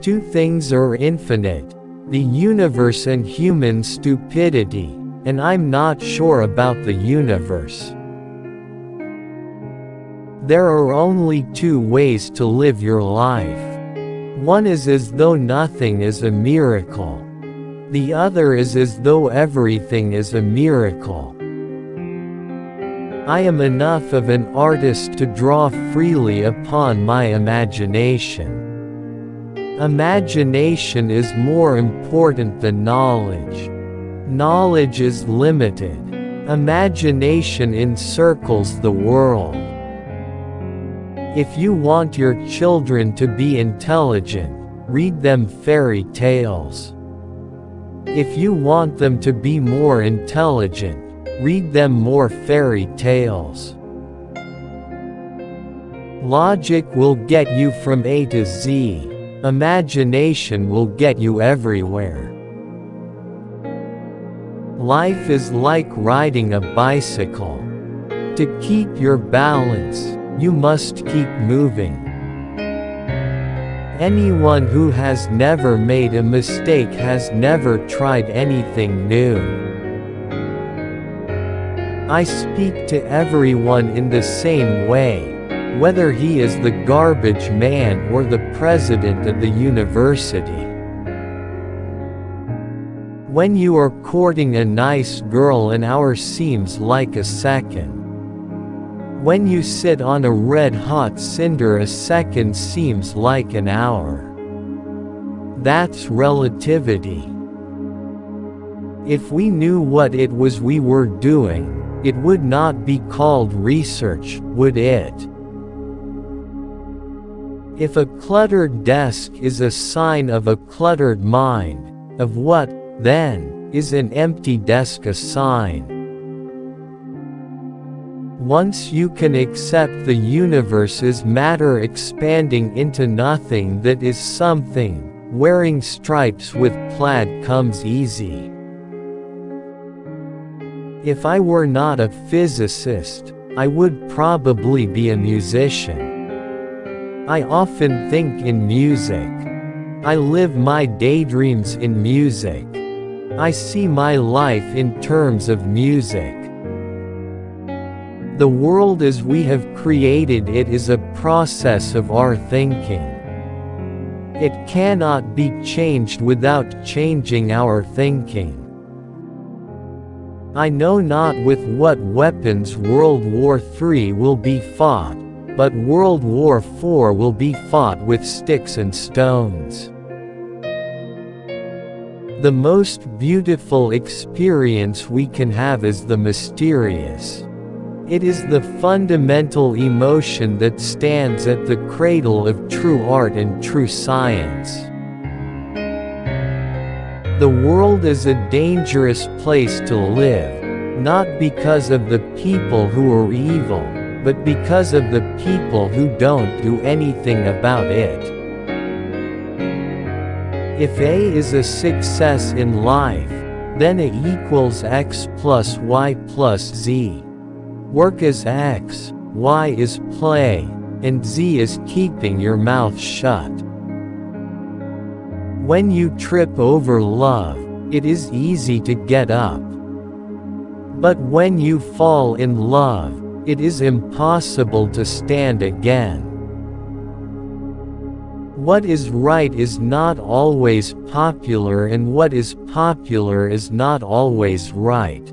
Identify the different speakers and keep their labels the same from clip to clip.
Speaker 1: Two things are infinite: the universe and human stupidity, and I'm not sure about the universe. There are only two ways to live your life. One is as though nothing is a miracle. The other is as though everything is a miracle. I am enough of an artist to draw freely upon my imagination. Imagination is more important than knowledge. Knowledge is limited. Imagination encircles the world. If you want your children to be intelligent, read them fairy tales. If you want them to be more intelligent, read them more fairy tales. Logic will get you from A to Z. Imagination will get you everywhere. Life is like riding a bicycle. To keep your balance, you must keep moving. Anyone who has never made a mistake has never tried anything new. I speak to everyone in the same way, whether he is the garbage man or the president of the university. When you are courting a nice girl, an hour seems like a second. When you sit on a red-hot cinder, a second seems like an hour. That's relativity. If we knew what it was we were doing, it would not be called research, would it? If a cluttered desk is a sign of a cluttered mind, of what, then, is an empty desk a sign? Once you can accept the universe as matter expanding into nothing that is something, wearing stripes with plaid comes easy. If I were not a physicist, I would probably be a musician. I often think in music. I live my daydreams in music. I see my life in terms of music. The world as we have created it is a process of our thinking. It cannot be changed without changing our thinking. I know not with what weapons World War III will be fought, but World War IV will be fought with sticks and stones. The most beautiful experience we can have is the mysterious. It is the fundamental emotion that stands at the cradle of true art and true science. The world is a dangerous place to live, not because of the people who are evil, but because of the people who don't do anything about it. If A is a success in life, then A equals X plus Y plus Z. Work is X, Y is play, and Z is keeping your mouth shut. When you trip over love, it is easy to get up. But when you fall in love, it is impossible to stand again. What is right is not always popular, and what is popular is not always right.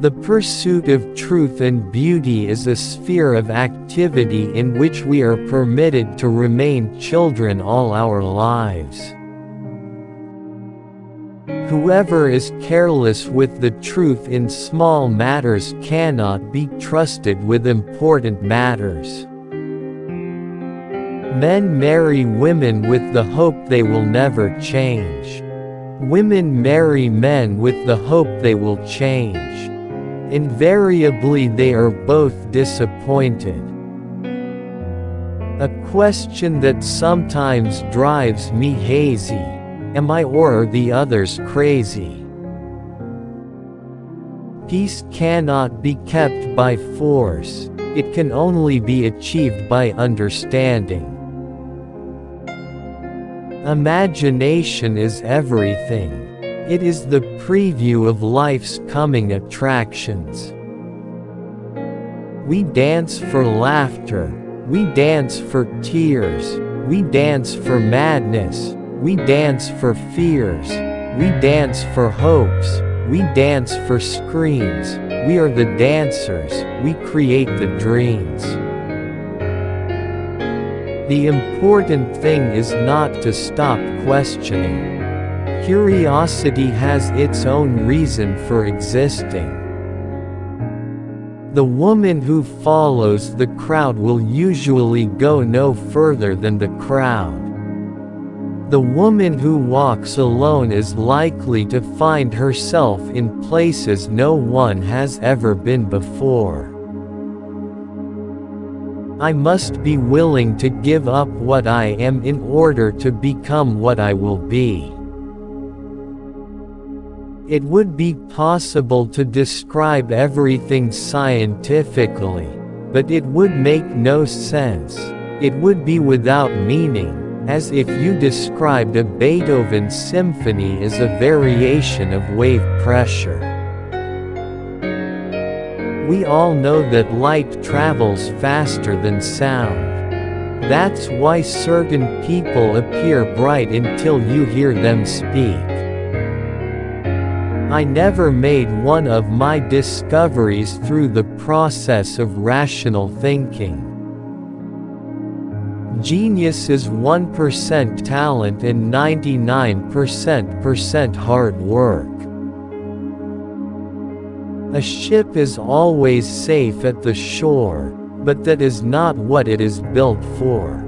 Speaker 1: The pursuit of truth and beauty is a sphere of activity in which we are permitted to remain children all our lives. Whoever is careless with the truth in small matters cannot be trusted with important matters. Men marry women with the hope they will never change. Women marry men with the hope they will change. Invariably they are both disappointed. A question that sometimes drives me hazy: am I or are the others crazy? Peace cannot be kept by force, it can only be achieved by understanding. Imagination is everything. It is the preview of life's coming attractions. We dance for laughter. We dance for tears. We dance for madness. We dance for fears. We dance for hopes. We dance for screams. We are the dancers. We create the dreams. The important thing is not to stop questioning. Curiosity has its own reason for existing. The woman who follows the crowd will usually go no further than the crowd. The woman who walks alone is likely to find herself in places no one has ever been before. I must be willing to give up what I am in order to become what I will be. It would be possible to describe everything scientifically, but it would make no sense. It would be without meaning, as if you described a Beethoven symphony as a variation of wave pressure. We all know that light travels faster than sound. That's why certain people appear bright until you hear them speak. I never made one of my discoveries through the process of rational thinking. Genius is 1% talent and 99% hard work. A ship is always safe at the shore, but that is not what it is built for.